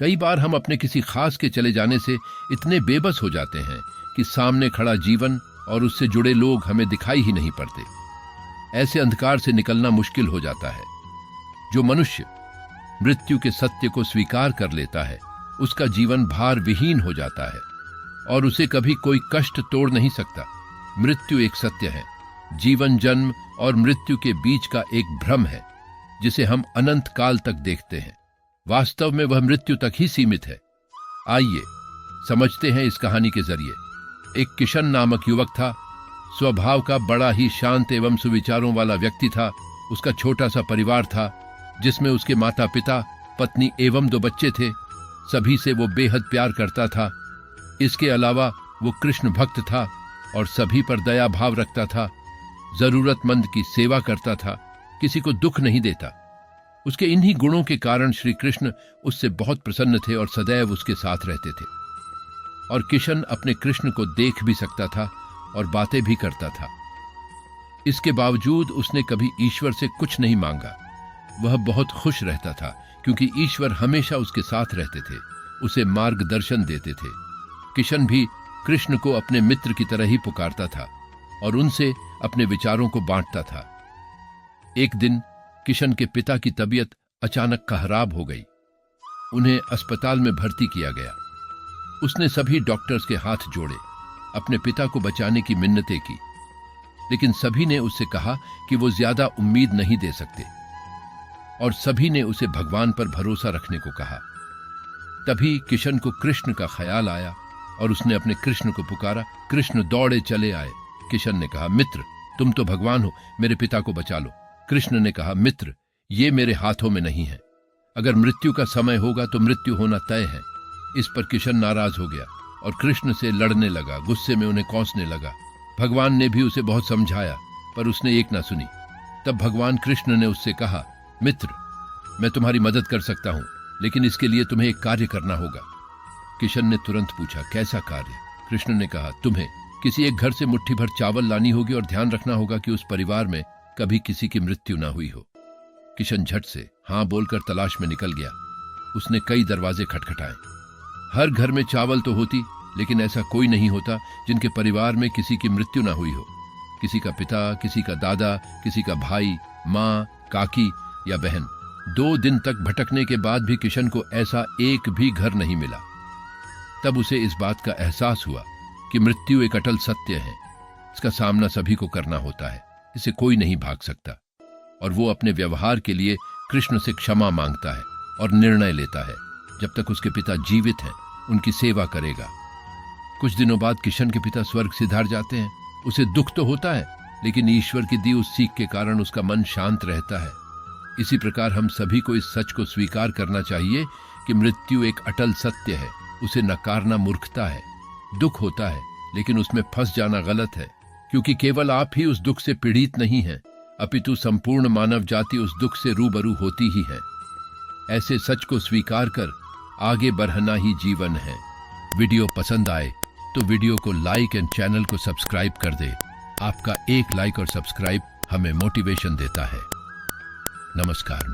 कई बार हम अपने किसी खास के चले जाने से इतने बेबस हो जाते हैं कि सामने खड़ा जीवन और उससे जुड़े लोग हमें दिखाई ही नहीं पड़ते। ऐसे अंधकार से निकलना मुश्किल हो जाता है। जो मनुष्य मृत्यु के सत्य को स्वीकार कर लेता है उसका जीवन भार विहीन हो जाता है और उसे कभी कोई कष्ट तोड़ नहीं सकता। मृत्यु एक सत्य है। जीवन, जन्म और मृत्यु के बीच का एक भ्रम है जिसे हम अनंत काल तक देखते हैं। वास्तव में वह मृत्यु तक ही सीमित है। आइए समझते हैं इस कहानी के जरिए। एक किशन नामक युवक था। स्वभाव का बड़ा ही शांत एवं सुविचारों वाला व्यक्ति था। उसका छोटा सा परिवार था जिसमें उसके माता पिता, पत्नी एवं 2 बच्चे थे। सभी से वो बेहद प्यार करता था। इसके अलावा वो कृष्ण भक्त था और सभी पर दया भाव रखता था। जरूरतमंद की सेवा करता था, किसी को दुख नहीं देता। उसके इन्हीं गुणों के कारण श्री कृष्ण उससे बहुत प्रसन्न थे और सदैव उसके साथ रहते थे। और किशन अपने कृष्ण को देख भी सकता था और बातें भी करता था। इसके बावजूद उसने कभी ईश्वर से कुछ नहीं मांगा। वह बहुत खुश रहता था क्योंकि ईश्वर हमेशा उसके साथ रहते थे, उसे मार्गदर्शन देते थे। किशन भी कृष्ण को अपने मित्र की तरह ही पुकारता था और उनसे अपने विचारों को बांटता था। एक दिन किशन के पिता की तबीयत अचानक खराब हो गई। उन्हें अस्पताल में भर्ती किया गया। उसने सभी डॉक्टर्स के हाथ जोड़े, अपने पिता को बचाने की मिन्नतें की, लेकिन सभी ने उससे कहा कि वो ज्यादा उम्मीद नहीं दे सकते और सभी ने उसे भगवान पर भरोसा रखने को कहा। तभी किशन को कृष्ण का ख्याल आया और उसने अपने कृष्ण को पुकारा। कृष्ण दौड़े चले आए। किशन ने कहा, मित्र, तुम तो भगवान हो, मेरे पिता को बचा लो। कृष्ण ने कहा, मित्र, ये मेरे हाथों में नहीं है। अगर मृत्यु का समय होगा तो मृत्यु होना तय है। इस पर किशन नाराज हो गया और कृष्ण से लड़ने लगा, गुस्से में उन्हें कोसने लगा। भगवान ने भी उसे बहुत समझाया पर उसने एक ना सुनी। तब भगवान कृष्ण ने उससे कहा, मित्र, मैं तुम्हारी मदद कर सकता हूं, लेकिन इसके लिए तुम्हें एक कार्य करना होगा। किशन ने तुरंत पूछा, कैसा कार्य? कृष्ण ने कहा, तुम्हें किसी एक घर से मुट्ठी भर चावल लानी होगी और ध्यान रखना होगा कि उस परिवार में कभी किसी की मृत्यु ना हुई हो। किशन झट से हां बोलकर तलाश में निकल गया। उसने कई दरवाजे खटखटाए। हर घर में चावल तो होती, लेकिन ऐसा कोई नहीं होता जिनके परिवार में किसी की मृत्यु ना हुई हो। किसी का पिता, किसी का दादा, किसी का भाई, माँ, काकी या बहन। 2 दिन तक भटकने के बाद भी किशन को ऐसा एक भी घर नहीं मिला। तब उसे इस बात का एहसास हुआ कि मृत्यु एक अटल सत्य है। इसका सामना सभी को करना होता है, इसे कोई नहीं भाग सकता। और वो अपने व्यवहार के लिए कृष्ण से क्षमा मांगता है और निर्णय लेता है जब तक उसके पिता जीवित हैं उनकी सेवा करेगा। कुछ दिनों बाद किशन के पिता स्वर्ग सिधार जाते हैं। उसे दुख तो होता है, लेकिन ईश्वर की दी उस सीख के कारण उसका मन शांत रहता है। इसी प्रकार हम सभी को इस सच को स्वीकार करना चाहिए कि मृत्यु एक अटल सत्य है। उसे नकारना मूर्खता है। दुख होता है, लेकिन उसमें फंस जाना गलत है, क्योंकि केवल आप ही उस दुख से पीड़ित नहीं हैं, अपितु संपूर्ण मानव जाति उस दुख से रूबरू होती ही है। ऐसे सच को स्वीकार कर आगे बढ़ना ही जीवन है। वीडियो पसंद आए तो वीडियो को लाइक एंड चैनल को सब्सक्राइब कर दे। आपका एक लाइक और सब्सक्राइब हमें मोटिवेशन देता है। नमस्कार।